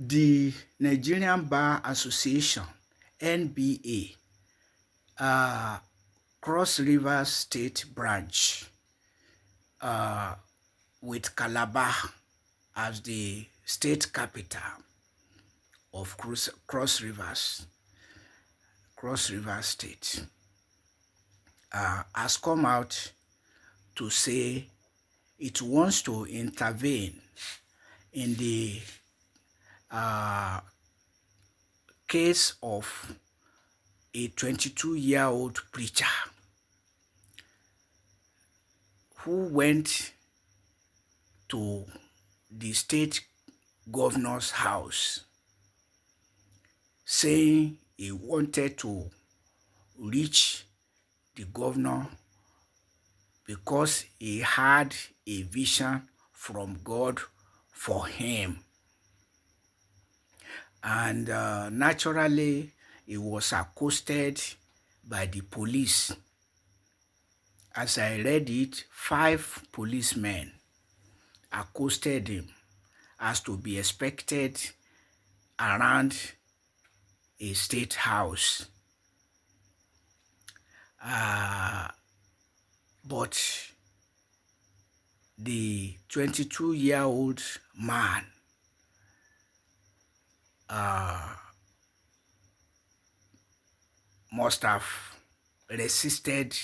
The Nigerian Bar Association, NBA, Cross River State Branch, uh, with Calabar as the state capital of Cross River State, has come out to say it wants to intervene in the uh, case of a 22-year-old preacher who went to the state governor's house saying he wanted to reach the governor because he had a vision from God for him. And naturally, he was accosted by the police. As I read it, 5 policemen accosted him, as to be expected around a state house. But the 22-year-old man must have resisted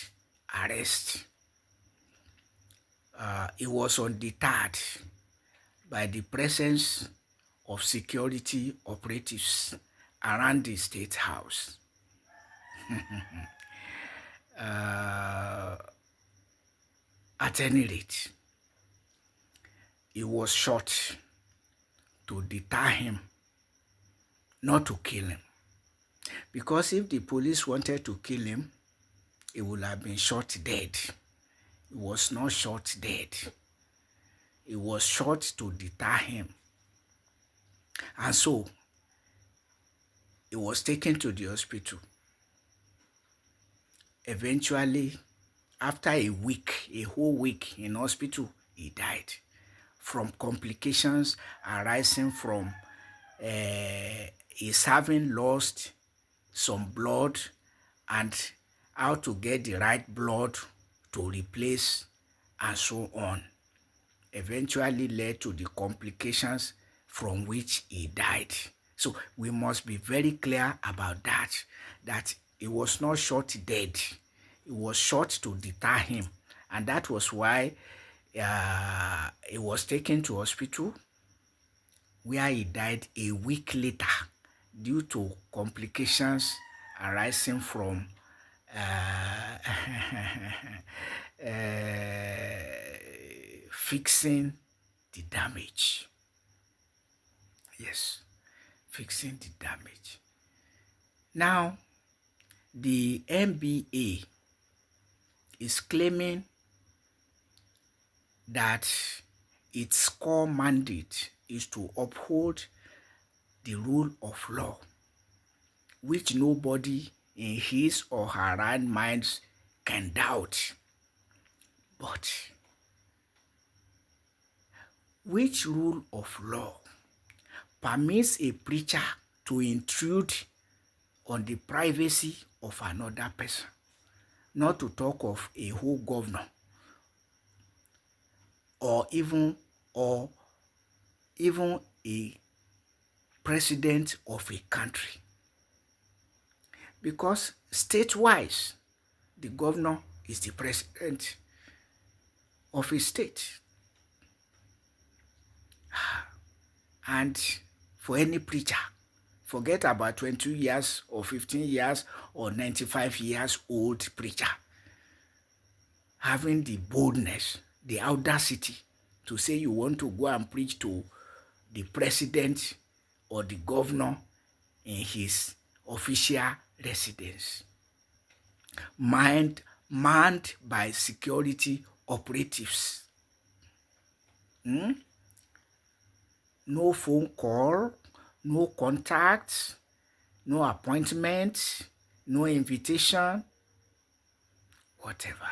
arrest. He was undeterred by the presence of security operatives around the state house. At any rate, he was shot to deter him, not to kill him. Because if the police wanted to kill him, he would have been shot dead. He was not shot dead. He was shot to deter him. And so, he was taken to the hospital. Eventually, after a whole week in hospital, he died from complications arising from his having lost some blood, and how to get the right blood to replace, and so on. Eventually led to the complications from which he died. So we must be very clear about that he was not shot dead. He was shot to deter him. And that was why he was taken to hospital, where he died a week later due to complications arising from fixing the damage. Yes, fixing the damage. Now, the NBA is claiming that its core mandate is to uphold the rule of law, which nobody in his or her right minds can doubt. But which rule of law permits a preacher to intrude on the privacy of another person, not to talk of a whole governor or even a president of a country? Because state-wise, the governor is the president of a state. And for any preacher, forget about 22 years or 15 years or 95 years old preacher, having the boldness, the audacity to say you want to go and preach to the president or the governor in his official residence, manned by security operatives. No phone call, no contact, no appointment, no invitation, whatever.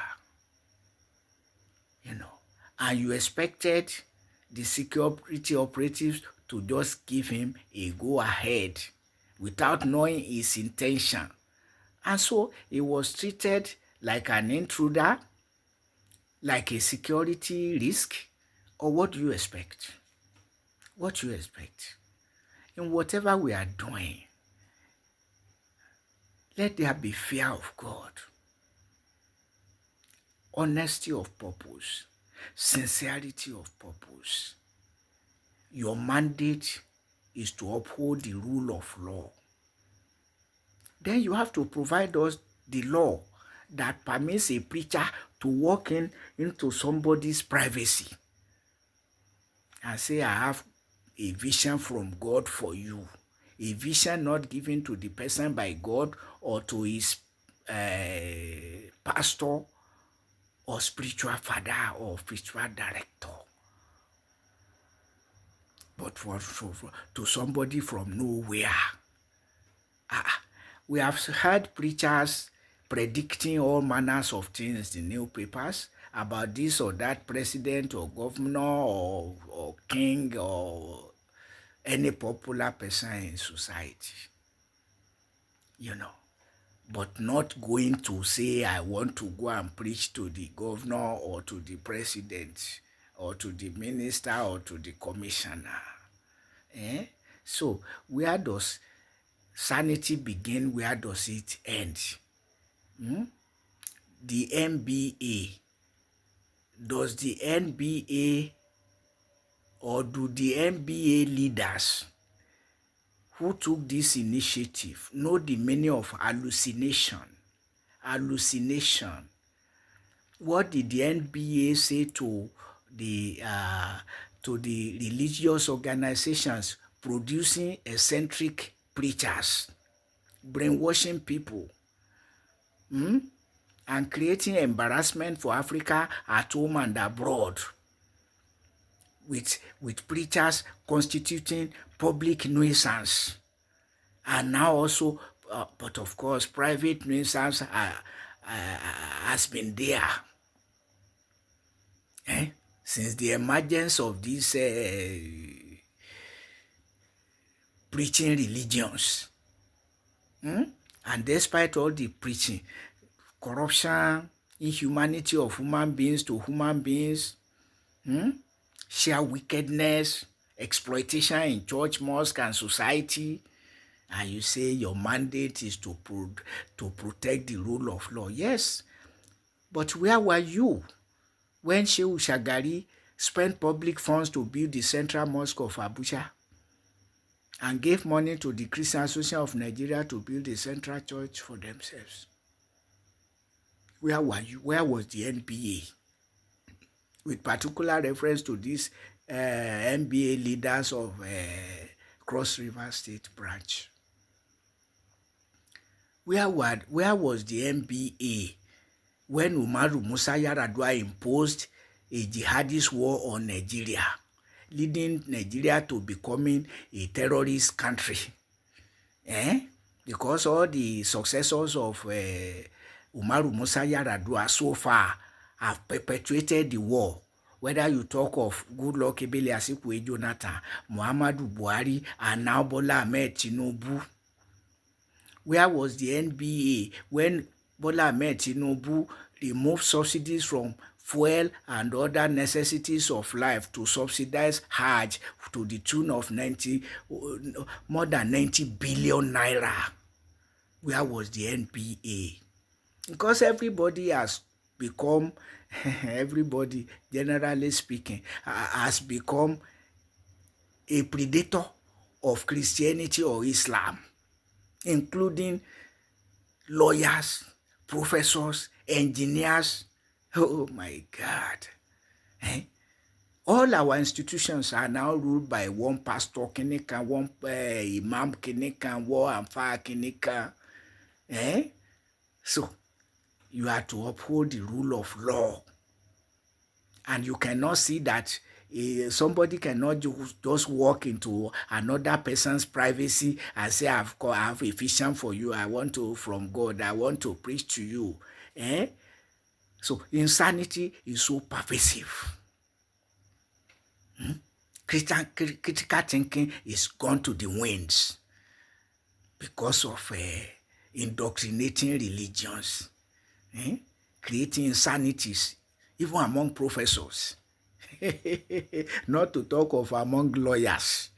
And you expected the security operatives to just give him a go ahead without knowing his intention. And so he was treated like an intruder, like a security risk. Or what do you expect? What do you expect? In whatever we are doing, let there be fear of God, honesty of purpose, sincerity of purpose. Your mandate is to uphold the rule of law. Then you have to provide us the law that permits a preacher to walk into somebody's privacy and say, I have a vision from God for you. A vision not given to the person by God or to his pastor or spiritual father or spiritual director, but to somebody from nowhere. We have heard preachers predicting all manners of things in newspapers about this or that president or governor or king or any popular person in society, but not going to say, I want to go and preach to the governor or to the president or to the minister or to the commissioner. So where does sanity begin? Where does it end? The NBA. Does the NBA or do the NBA leaders who took this initiative know the meaning of hallucination? Hallucination. What did the NBA say to the religious organizations producing eccentric preachers, brainwashing people, and creating embarrassment for Africa at home and abroad, with preachers constituting public nuisance, and now also, but of course, private nuisance has been there since the emergence of these preaching religions. And despite all the preaching, corruption, inhumanity of human beings to human beings, sheer wickedness, exploitation in church, mosque, and society, and you say your mandate is to protect the rule of law. Yes, but where were you when Shehu Shagari spent public funds to build the Central Mosque of Abuja and gave money to the Christian Association of Nigeria to build a central church for themselves? Where were you? Where was the NBA? With particular reference to these NBA leaders of Cross River State branch. Where was the NBA when Umaru Musa Yar'Adua imposed a jihadist war on Nigeria, leading Nigeria to becoming a terrorist country? Because all the successors of Umaru Musa Yar'Adua so far have perpetuated the war. Whether you talk of Goodluck Ebele Asikwe Jonathan, Muhammadu Buhari, and now Bola Ahmed Tinubu. Where was the NBA when Bola Ahmed Tinubu removed subsidies from fuel and other necessities of life to subsidize Hajj to the tune of more than 90 billion naira? Where was the NBA? Because everybody has become, everybody, generally speaking, has become a predator of Christianity or Islam, including lawyers, professors, engineers. Oh my God. All our institutions are now ruled by one pastor, Kinika, one imam, Kinika, one amfa, Kinika. So, you have to uphold the rule of law. And you cannot see that somebody cannot just walk into another person's privacy and say, I have a vision for you. I want to, from God, I want to preach to you. So insanity is so pervasive. Critical thinking is gone to the winds because of indoctrinating religions, eh? Creating insanities, even among professors. Not to talk of among lawyers.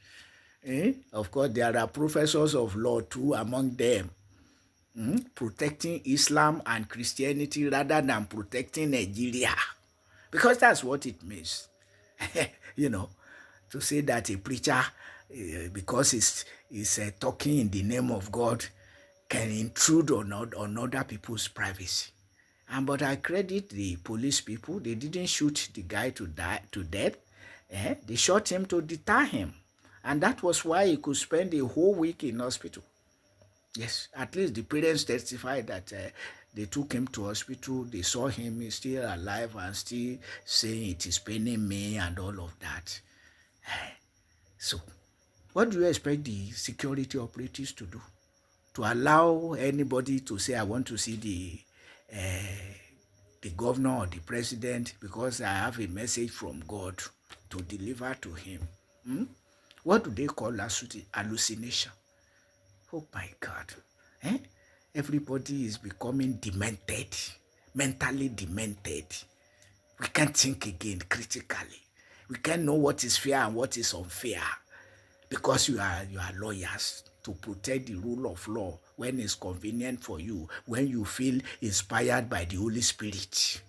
Of course, there are professors of law too among them, protecting Islam and Christianity rather than protecting Nigeria. Because that's what it means. you know, to say that a preacher, because he's talking in the name of God, can intrude on other people's privacy. But I credit the police people. They didn't shoot the guy to death. They shot him to deter him. And that was why he could spend a whole week in hospital. Yes, at least the parents testified that they took him to hospital. They saw him he's still alive and still saying it is paining me and all of that. So, what do you expect the security operatives to do? To allow anybody to say, I want to see the governor or the president because I have a message from God to deliver to him. What do they call hallucination? Oh my God. Everybody is becoming demented, mentally demented. We can't think again critically. We can't know what is fair and what is unfair because you are lawyers to protect the rule of law when it's convenient for you, when you feel inspired by the Holy Spirit.